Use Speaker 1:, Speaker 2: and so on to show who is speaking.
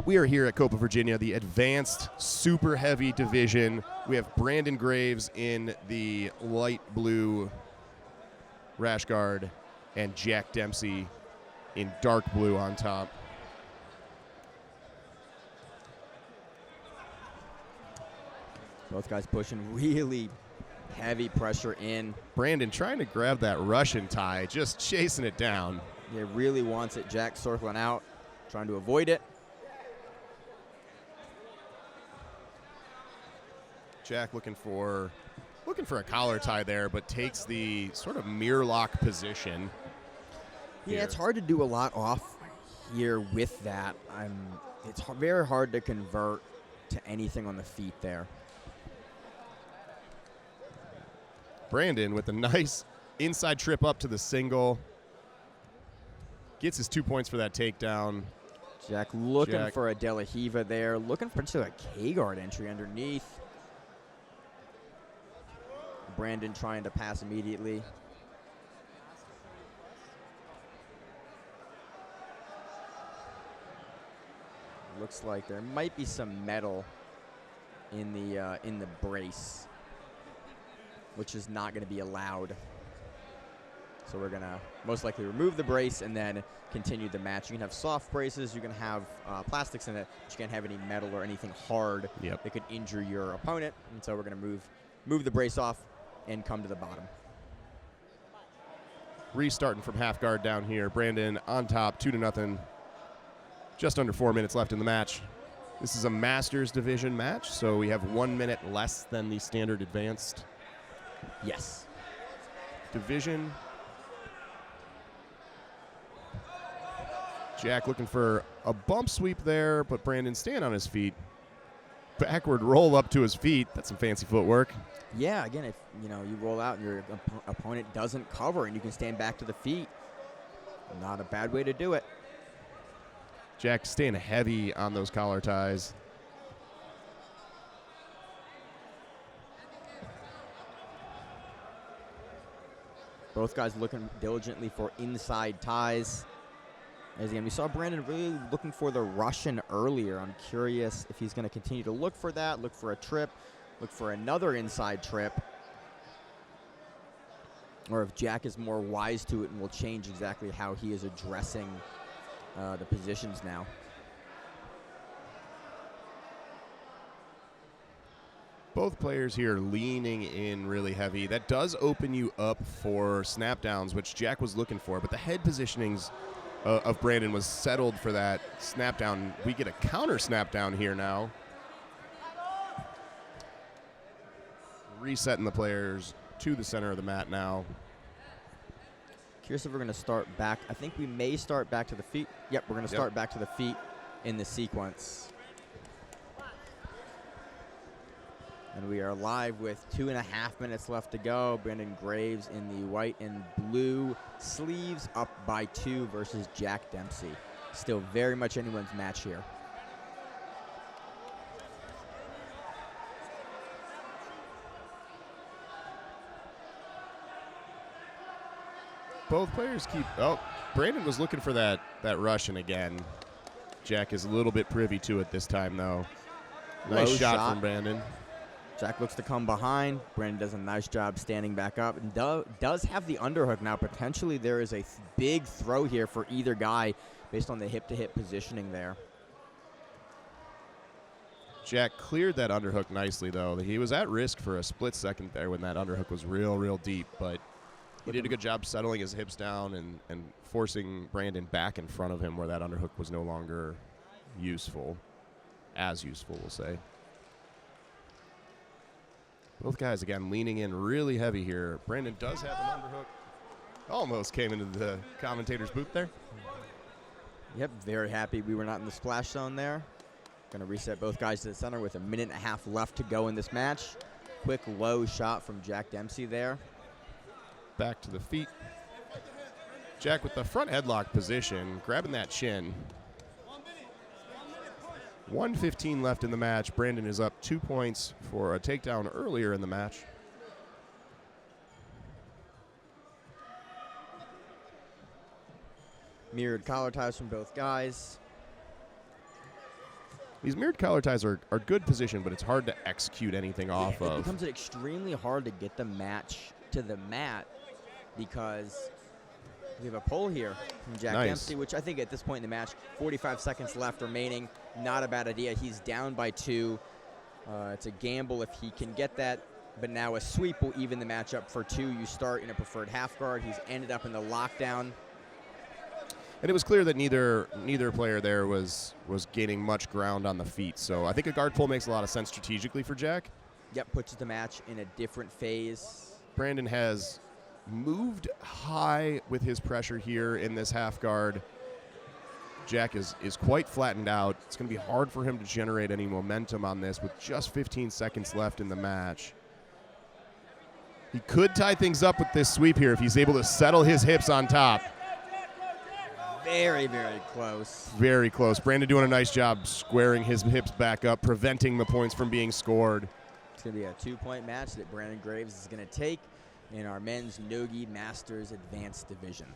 Speaker 1: We are here at Copa, Virginia, the advanced super heavy division. We have Brandon Graves in the light blue rash guard and Jack Dempsey in dark blue on top.
Speaker 2: Both guys pushing really heavy pressure in.
Speaker 1: Brandon trying to grab that Russian tie, just chasing it down.
Speaker 2: He really wants it. Jack circling out, trying to avoid it.
Speaker 1: Jack looking for a collar tie there, but takes the sort of mirror lock position.
Speaker 2: Yeah, it's hard to do a lot off here with that. It's very hard to convert to anything on the feet there.
Speaker 1: Brandon with a nice inside trip up to the single. Gets his 2 points for that takedown.
Speaker 2: Jack looking for a De La Riva there, looking for a K-guard entry underneath. Brandon trying to pass immediately. Looks like there might be some metal in the brace, which is not going to be allowed. So we're going to most likely remove the brace and then continue the match. You can have soft braces, you can have plastics in it, but you can't have any metal or anything hard that could injure your opponent. And so we're going to move the brace off and come to the bottom.
Speaker 1: Restarting from half guard down here. Brandon on top, 2-0. Just under 4 minutes left in the match. This is a Masters division match, so we have 1 minute less than the standard advanced division. Jack looking for a bump sweep there, but Brandon staying on his feet. Backward roll up to his feet. That's some fancy footwork.
Speaker 2: Yeah, again, if you roll out and your opponent doesn't cover and you can stand back to the feet, not a bad way to do it.
Speaker 1: Jack staying heavy on those collar ties.
Speaker 2: Both guys looking diligently for inside ties. As again, we saw Brandon really looking for the Russian earlier. I'm curious if he's going to continue to look for that, look for a trip, look for another inside trip, or if Jack is more wise to it and will change exactly how he is addressing the positions now.
Speaker 1: Both players here leaning in really heavy. That does open you up for snap downs, which Jack was looking for, but the head positionings of Brandon was settled for that snap down. We get a counter snap down here now. Resetting the players to the center of the mat now.
Speaker 2: Curious if we're going to start back. I think we may start back to the feet. Yep, we're going to start back to the feet in the sequence. And we are live with 2.5 minutes left to go. Brandon Graves in the white and blue sleeves, up by 2 versus Jack Dempsey. Still very much anyone's match here.
Speaker 1: Both players keep... Oh, Brandon was looking for that Russian again. Jack is a little bit privy to it this time, though. Nice shot from Brandon.
Speaker 2: Jack looks to come behind. Brandon does a nice job standing back up and does have the underhook now. Potentially there is a big throw here for either guy based on the hip-to-hip positioning there.
Speaker 1: Jack cleared that underhook nicely, though. He was at risk for a split second there when that underhook was real deep, but he did a good job settling his hips down and forcing Brandon back in front of him where that underhook was no longer useful. As useful, we'll say. Both guys, again, leaning in really heavy here. Brandon does have an underhook. Almost came into the commentator's booth there.
Speaker 2: Yep, very happy we were not in the splash zone there. Going to reset both guys to the center with 1.5 minutes left to go in this match. Quick low shot from Jack Dempsey there.
Speaker 1: Back to the feet. Jack with the front headlock position, grabbing that chin. 1:15 left in the match. Brandon is up 2 points for a takedown earlier in the match.
Speaker 2: Mirrored collar ties from both guys.
Speaker 1: These mirrored collar ties are good position, but it's hard to execute anything off
Speaker 2: It
Speaker 1: of.
Speaker 2: becomes extremely hard to get the match to the mat because we have a pull here from Jack
Speaker 1: Nice.
Speaker 2: Dempsey, which I think at this point in the match, 45 seconds left remaining, not a bad idea. He's down by 2. It's a gamble if he can get that, but now a sweep will even the match up for 2. You start in a preferred half guard. He's ended up in the lockdown.
Speaker 1: And it was clear that neither player there was gaining much ground on the feet. So I think a guard pull makes a lot of sense strategically for Jack.
Speaker 2: Yep, puts the match in a different phase.
Speaker 1: Brandon has moved high with his pressure here in this half guard. Jack is quite flattened out. It's going to be hard for him to generate any momentum on this with just 15 seconds left in the match. He could tie things up with this sweep here if he's able to settle his hips on top.
Speaker 2: Very, very close.
Speaker 1: Very close. Brandon doing a nice job squaring his hips back up, preventing the points from being scored.
Speaker 2: It's going to be a 2-point match that Brandon Graves is going to take in our men's Nogi Masters Advanced Division.